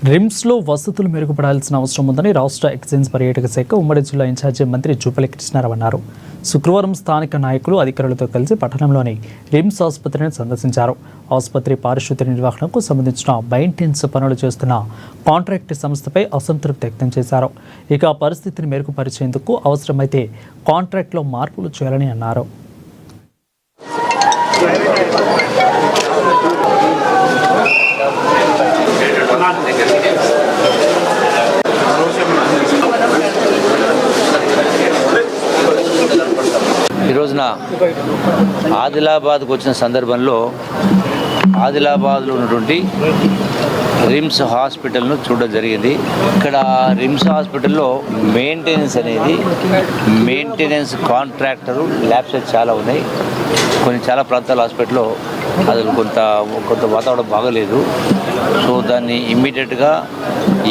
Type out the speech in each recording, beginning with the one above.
రిమ్స్లో వసతులు మెరుగుపడాల్సిన అవసరం ఉందని రాష్ట్ర ఎక్సైజ్ పర్యాటక శాఖ ఉమ్మడి జిల్లా ఇన్ఛార్జి మంత్రి జూపల్లి కృష్ణారావు అన్నారు. శుక్రవారం స్థానిక నాయకులు అధికారులతో కలిసి పట్టణంలోని రిమ్స్ ఆసుపత్రిని సందర్శించారు. ఆసుపత్రి పారిశుద్ధ్య నిర్వహణకు సంబంధించిన మెయింటెనెన్స్ పనులు చేస్తున్న కాంట్రాక్ట్ సంస్థపై అసంతృప్తి వ్యక్తం చేశారు. ఇక పరిస్థితిని మెరుగుపరిచేందుకు అవసరమైతే కాంట్రాక్ట్లో మార్పులు చేయాలని అన్నారు. ఈ రోజున ఆదిలాబాద్కు వచ్చిన సందర్భంలో ఆదిలాబాద్లో ఉన్నటువంటి రిమ్స్ హాస్పిటల్ను చూడడం జరిగింది. ఇక్కడ రిమ్స్ హాస్పిటల్లో మెయింటెనెన్స్ కాంట్రాక్టరు ల్యాబ్స్ చాలా ఉన్నాయి. చాలా ప్రాంతాల హాస్పిటల్లో అది కొంత వాతావరణం బాగలేదు. సో దాన్ని ఇమ్మీడియట్గా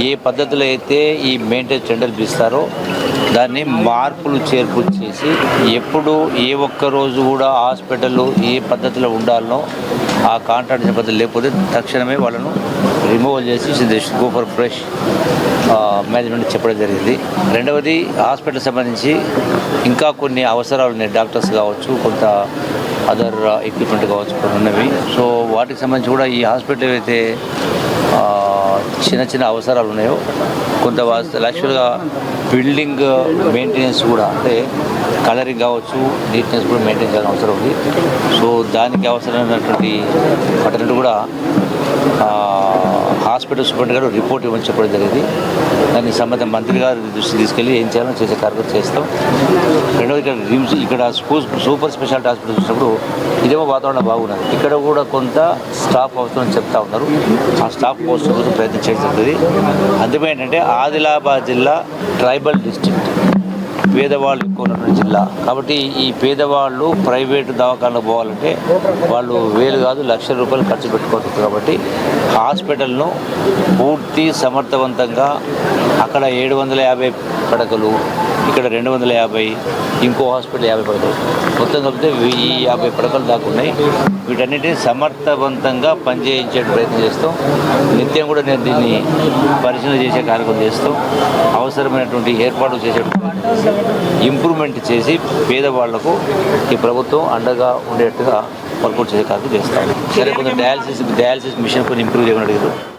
ఏ పద్ధతిలో అయితే ఈ మెయింటెనెన్స్ టెండర్లు ఇస్తారో దాన్ని మార్పులు చేర్పులు చేసి ఎప్పుడు ఏ ఒక్క రోజు కూడా హాస్పిటల్లో ఏ పద్ధతిలో ఉండాలనో ఆ కాంట్రాక్ట్ పద్ధతి లేకపోతే తక్షణమే వాళ్ళను రిమూవల్ చేసి గో ఫర్ ఫ్రెష్ మేనేజ్మెంట్ చెప్పడం జరిగింది. రెండవది హాస్పిటల్ సంబంధించి ఇంకా కొన్ని అవసరాలు ఉన్నాయి. డాక్టర్స్ కావచ్చు, కొంత అదర్ ఎక్విప్మెంట్ కావచ్చు, కొన్ని ఉన్నవి. సో వాటికి సంబంధించి కూడా ఈ హాస్పిటల్ అయితే చిన్న అవసరాలు ఉన్నాయో కొంత యాక్చువల్గా బిల్డింగ్ మెయింటెనెన్స్ కూడా, అంటే కలరింగ్ కావచ్చు, నీట్నెస్ కూడా మెయింటైన్ చేయాల్సిన అవసరం ఉంది. సో దానికి అవసరమైనటువంటి వాటి కూడా హాస్పిటల్ సూపరింటెండెంట్ గారు రిపోర్ట్ ఇవ్వమని చెప్పడం జరిగింది. దానికి సంబంధించిన మంత్రి గారు దృష్టి తీసుకెళ్ళి ఏం చేయాలో చేసే కార్యక్రమం చేస్తాం. రెండవది ఇక్కడ రిమ్స్, ఇక్కడ సూపర్ స్పెషాలిటీ హాస్పిటల్ చూసినప్పుడు ఇదేమో వాతావరణం బాగున్నది. ఇక్కడ కూడా కొంత స్టాఫ్ అవసరం చెప్తా ఉన్నారు. ఆ స్టాఫ్ పోస్ట్ కోసం ప్రయత్నం చేస్తుంది. అందుకే ఏంటంటే ఆదిలాబాద్ జిల్లా ట్రైబల్ డిస్ట్రిక్ట్, పేదవాళ్ళు ఎక్కువ ఉన్నటువంటి జిల్లా కాబట్టి ఈ పేదవాళ్ళు ప్రైవేటు దవాఖానకు పోవాలంటే వాళ్ళు వేలు కాదు లక్షల రూపాయలు ఖర్చు పెట్టుకోవచ్చు. కాబట్టి హాస్పిటల్ను పూర్తి సమర్థవంతంగా అక్కడ 750 పడకలు, ఇక్కడ 250, ఇంకో హాస్పిటల్ 50 పడకలు, మొత్తం కలిపితే 1050 పడకలు దాకా ఉన్నాయి. వీటన్నిటిని సమర్థవంతంగా పనిచేయించే ప్రయత్నం చేస్తాం. నిత్యం కూడా నేను దీన్ని పరిశీలన చేసే కార్యక్రమం చేస్తాం. అవసరమైనటువంటి ఏర్పాట్లు చేసే ఇంప్రూవ్మెంట్ చేసి పేదవాళ్లకు ఈ ప్రభుత్వం అండగా ఉండేట్టుగా వర్కౌట్ చేసే కార్యక్రమం చేస్తాం. సరే, కొంచెం డయాలసిస్ మిషన్ కొన్ని ఇంప్రూవ్ చేయమని అడిగారు.